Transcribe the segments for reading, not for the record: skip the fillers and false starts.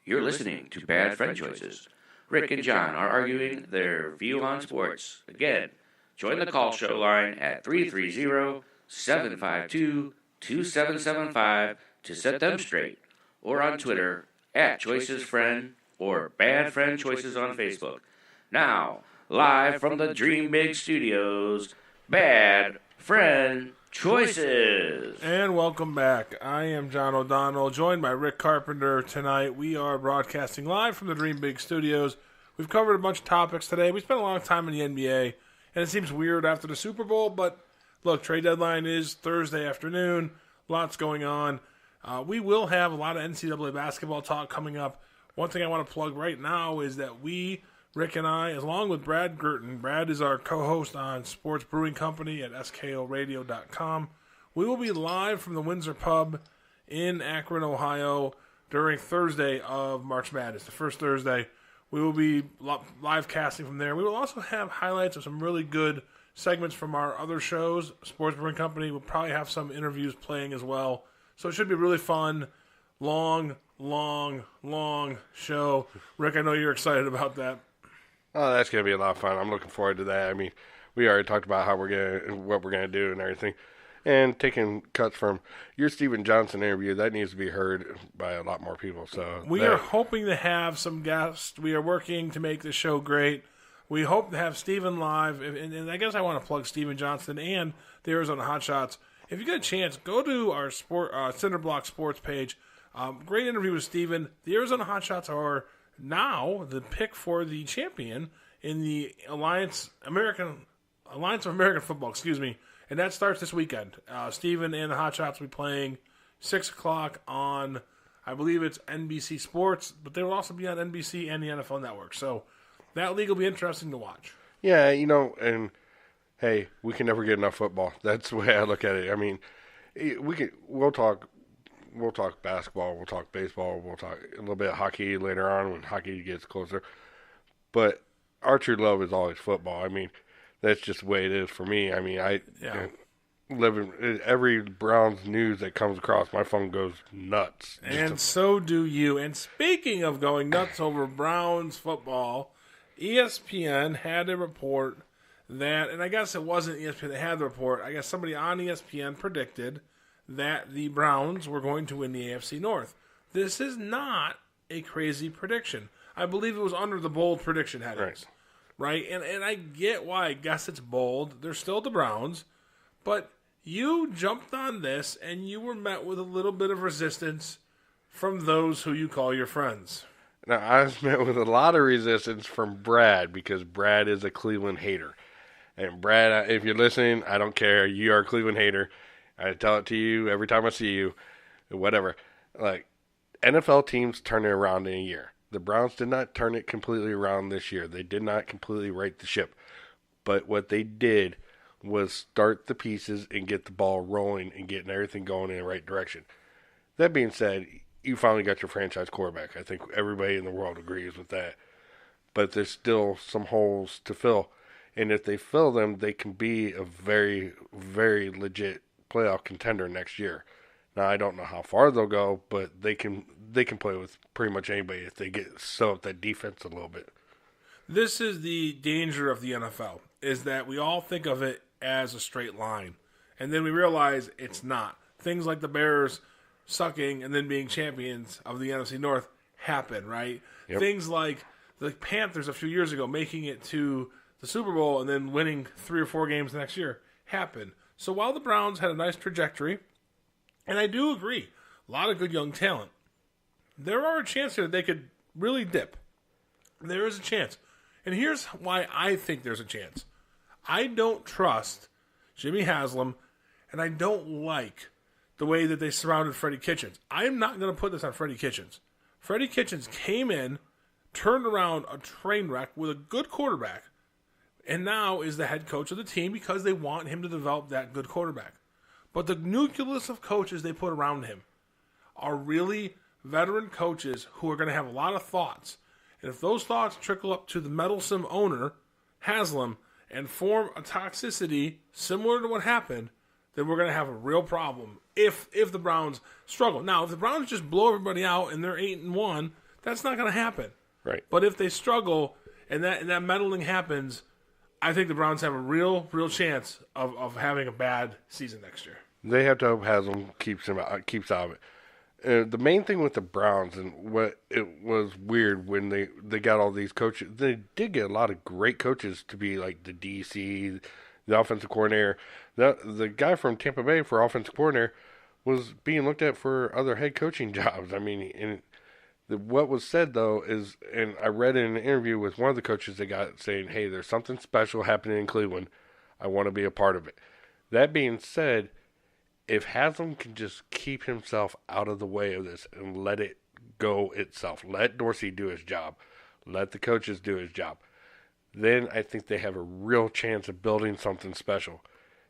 You're listening to Bad Friend Choices. Rick and John are arguing their view on sports. Again, join the call show line at 330-752-2775 to set them straight, or on Twitter at ChoicesFriend or Bad Friend Choices on Facebook. Now, live from the Dream Big Studios, Bad Friend Choices. And welcome back. I am John O'Donnell, joined by Rick Carpenter tonight. We are broadcasting live from the Dream Big Studios. We've covered a bunch of topics today. We spent a long time in the NBA, and it seems weird after the Super Bowl, but look, trade deadline is Thursday afternoon. Lots going on. We will have a lot of NCAA basketball talk coming up. One thing I want to plug right now is that Rick and I, along with Brad Gurton, Brad is our co-host on Sports Brewing Company at skoradio.com. We will be live from the Windsor Pub in Akron, Ohio during Thursday of March Madness, the first Thursday. We will be live casting from there. We will also have highlights of some really good segments from our other shows. Sports Brewing Company will probably have some interviews playing as well. So it should be really fun, long show. Rick, I know you're excited about that. Oh, that's going to be a lot of fun. I'm looking forward to that. I mean, we already talked about what we're going to do and everything. And taking cuts from your Steven Johnson interview, that needs to be heard by a lot more people. So we are hoping to have some guests. We are working to make the show great. We hope to have Steven live. And I guess I want to plug Steven Johnson and the Arizona Hotshots. If you get a chance, go to our Cinderblock Sports page. Great interview with Steven. The Arizona Hotshots are now the pick for the champion in the Alliance of American Football, and that starts this weekend. Steven and the Hotshots will be playing 6 o'clock on, I believe it's NBC Sports, but they will also be on NBC and the NFL Network. So that league will be interesting to watch. Yeah, and hey, we can never get enough football. That's the way I look at it. I mean, we'll talk basketball, we'll talk baseball, we'll talk a little bit of hockey later on when hockey gets closer. But our true love is always football. I mean, that's just the way it is for me. I mean, live in every Browns news that comes across, my phone goes nuts. And so do you. And speaking of going nuts over Browns football, ESPN had a report that, and I guess it wasn't ESPN that had the report, I guess somebody on ESPN predicted that the Browns were going to win the AFC North. This is not a crazy prediction. I believe it was under the bold prediction headings. Right? And I get why. I guess it's bold. They're still the Browns. But you jumped on this, and you were met with a little bit of resistance from those who you call your friends. Now, I was met with a lot of resistance from Brad, because Brad is a Cleveland hater. And Brad, if you're listening, I don't care. You are a Cleveland hater. I tell it to you every time I see you, whatever. Like, NFL teams turn it around in a year. The Browns did not turn it completely around this year. They did not completely right the ship. But what they did was start the pieces and get the ball rolling and getting everything going in the right direction. That being said, you finally got your franchise quarterback. I think everybody in the world agrees with that. But there's still some holes to fill. And if they fill them, they can be a very, very legit playoff contender next year. Now, I don't know how far they'll go, but they can play with pretty much anybody if they get sew up that defense a little bit. This is the danger of the NFL, is that we all think of it as a straight line, and then we realize it's not. Things like the Bears sucking and then being champions of the NFC North happen, right? Yep. Things like the Panthers a few years ago making it to the Super Bowl and then winning 3 or 4 games the next year happen. So while the Browns had a nice trajectory, and I do agree, a lot of good young talent, there are a chance here that they could really dip. There is a chance. And here's why I think there's a chance. I don't trust Jimmy Haslam, and I don't like the way that they surrounded Freddie Kitchens. I'm not going to put this on Freddie Kitchens. Freddie Kitchens came in, turned around a train wreck with a good quarterback, and now is the head coach of the team because they want him to develop that good quarterback. But the nucleus of coaches they put around him are really veteran coaches who are going to have a lot of thoughts. And if those thoughts trickle up to the meddlesome owner, Haslam, and form a toxicity similar to what happened, then we're going to have a real problem if the Browns struggle. Now, if the Browns just blow everybody out and they're 8-1, That's not going to happen. Right. But if they struggle and that meddling happens, I think the Browns have a real chance of having a bad season next year. They have to hope Haslam keeps out of it. The main thing with the Browns, and what it was weird when they got all these coaches, they did get a lot of great coaches to be like the DC, the offensive coordinator. The guy from Tampa Bay for offensive coordinator was being looked at for other head coaching jobs. I mean, what was said though is, and I read in an interview with one of the coaches they got saying, "Hey, there's something special happening in Cleveland. I want to be a part of it." That being said, if Haslam can just keep himself out of the way of this and let it go itself, let Dorsey do his job, let the coaches do his job, then I think they have a real chance of building something special.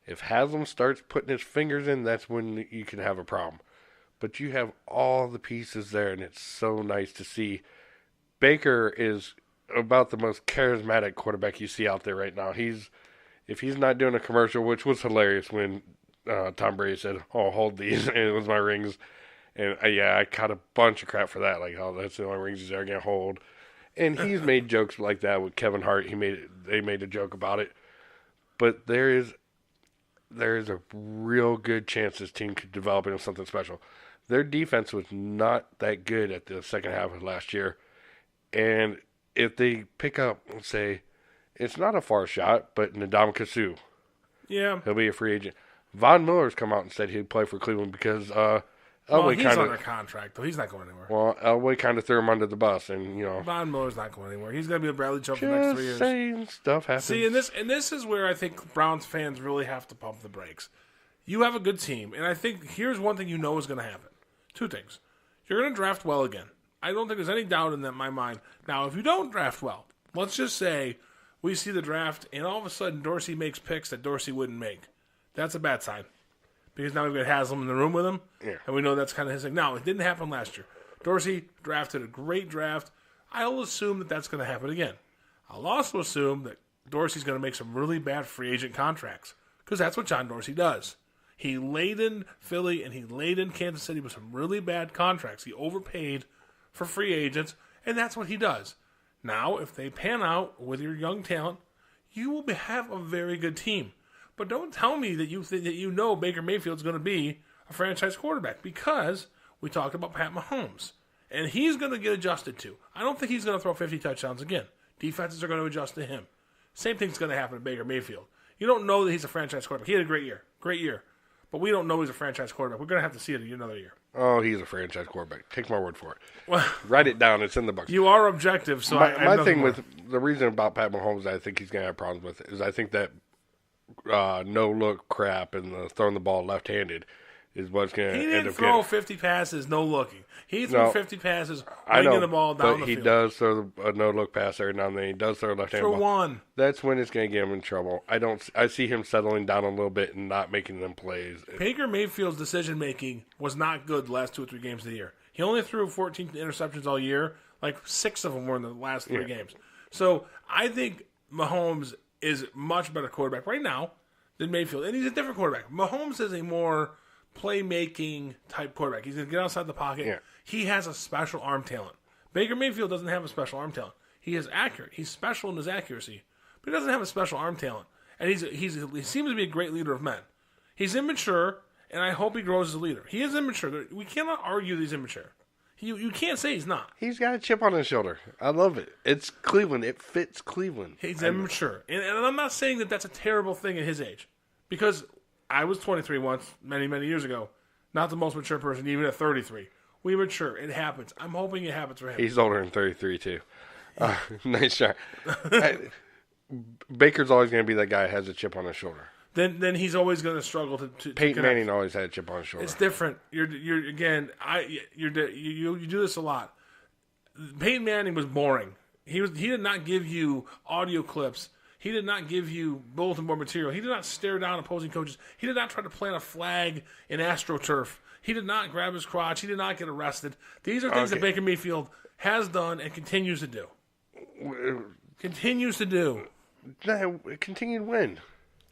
If Haslam starts putting his fingers in, that's when you can have a problem. But you have all the pieces there, and it's so nice to see. Baker is about the most charismatic quarterback you see out there right now. If he's not doing a commercial, which was hilarious when Tom Brady said, "Oh, hold these," and it was my rings. And I caught a bunch of crap for that. Like, oh, that's the only rings he's ever going to hold. And he's made jokes like that with Kevin Hart. They made a joke about it. But there is a real good chance this team could develop into something special. Their defense was not that good at the second half of last year. And if they pick up, let's say, it's not a far shot, but Ndamukong, he'll be a free agent. Von Miller's come out and said he'd play for Cleveland because Elway he's under contract, though. He's not going anywhere. Well, Elway kind of threw him under the bus, and Von Miller's not going anywhere. He's going to be a Bradley Chubb for the next 3 years. Saying stuff happens. See, and this is where I think Browns fans really have to pump the brakes. You have a good team, and I think here's one thing you know is going to happen. 2 things. You're going to draft well again. I don't think there's any doubt in that in my mind. Now, if you don't draft well, let's just say we see the draft, and all of a sudden Dorsey makes picks that Dorsey wouldn't make. That's a bad sign. Because now we've got Haslam in the room with him, and we know that's kind of his thing. Now, it didn't happen last year. Dorsey drafted a great draft. I'll assume that that's going to happen again. I'll also assume that Dorsey's going to make some really bad free agent contracts, because that's what John Dorsey does. He laid in Philly and he laid in Kansas City with some really bad contracts. He overpaid for free agents, and that's what he does. Now, if they pan out with your young talent, you will have a very good team. But don't tell me that you know Baker Mayfield's going to be a franchise quarterback, because we talked about Pat Mahomes, and he's going to get adjusted to. I don't think he's going to throw 50 touchdowns again. Defenses are going to adjust to him. Same thing's going to happen to Baker Mayfield. You don't know that he's a franchise quarterback. He had a great year. But we don't know he's a franchise quarterback. We're going to have to see it another year. Oh, he's a franchise quarterback. Take my word for it. Well, write it down. It's in the books. You are objective, so my thing with the reason about Pat Mahomes I think he's going to have problems with is I think that no-look crap and the throwing the ball left-handed is what's going to end up He didn't throw 50 passes, no looking. He threw 50 passes, winging the ball down the field. But he does throw a no-look pass every now and then. He does throw a left-handed ball. For one. That's when it's going to get him in trouble. I see him settling down a little bit and not making them plays. Baker Mayfield's decision-making was not good the last 2 or 3 games of the year. He only threw 14 interceptions all year. Like 6 of them were in the last 3 games. So I think Mahomes is much better quarterback right now than Mayfield. And he's a different quarterback. Mahomes is a more playmaking type quarterback. He's going to get outside the pocket. Yeah. He has a special arm talent. Baker Mayfield doesn't have a special arm talent. He is accurate. He's special in his accuracy, but he doesn't have a special arm talent. And he seems to be a great leader of men. He's immature, and I hope he grows as a leader. He is immature. We cannot argue that he's immature. You can't say he's not. He's got a chip on his shoulder. I love it. It's Cleveland. It fits Cleveland. He's immature. And I'm not saying that that's a terrible thing at his age. Because I was 23 once, many, many years ago. Not the most mature person, even at 33. We mature. It happens. I'm hoping it happens for him. He's older than 33, too. Nice shot. Baker's always going to be that guy who has a chip on his shoulder. Then he's always going to struggle to Peyton Manning always had a chip on his shoulder. It's different. You do this a lot. Peyton Manning was boring. He did not give you audio clips. He did not give you bulletin board material. He did not stare down opposing coaches. He did not try to plant a flag in AstroTurf. He did not grab his crotch. He did not get arrested. These are things that Baker Mayfield has done and continues to do. Continued win.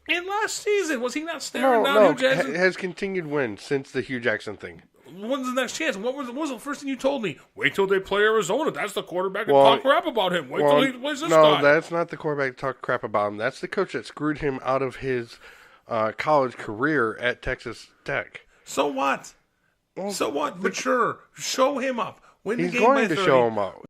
In last season, was he not staring down Hugh Jackson? Has continued win since the Hugh Jackson thing. When's the next chance? What was the first thing you told me? Wait till they play Arizona. That's the quarterback and talk crap about him. Wait till he plays this guy. No, that's not the quarterback talk crap about him. That's the coach that screwed him out of his college career at Texas Tech. So what? Well, so what? Mature. Show him up. Win the he's game going by to 30. show him up.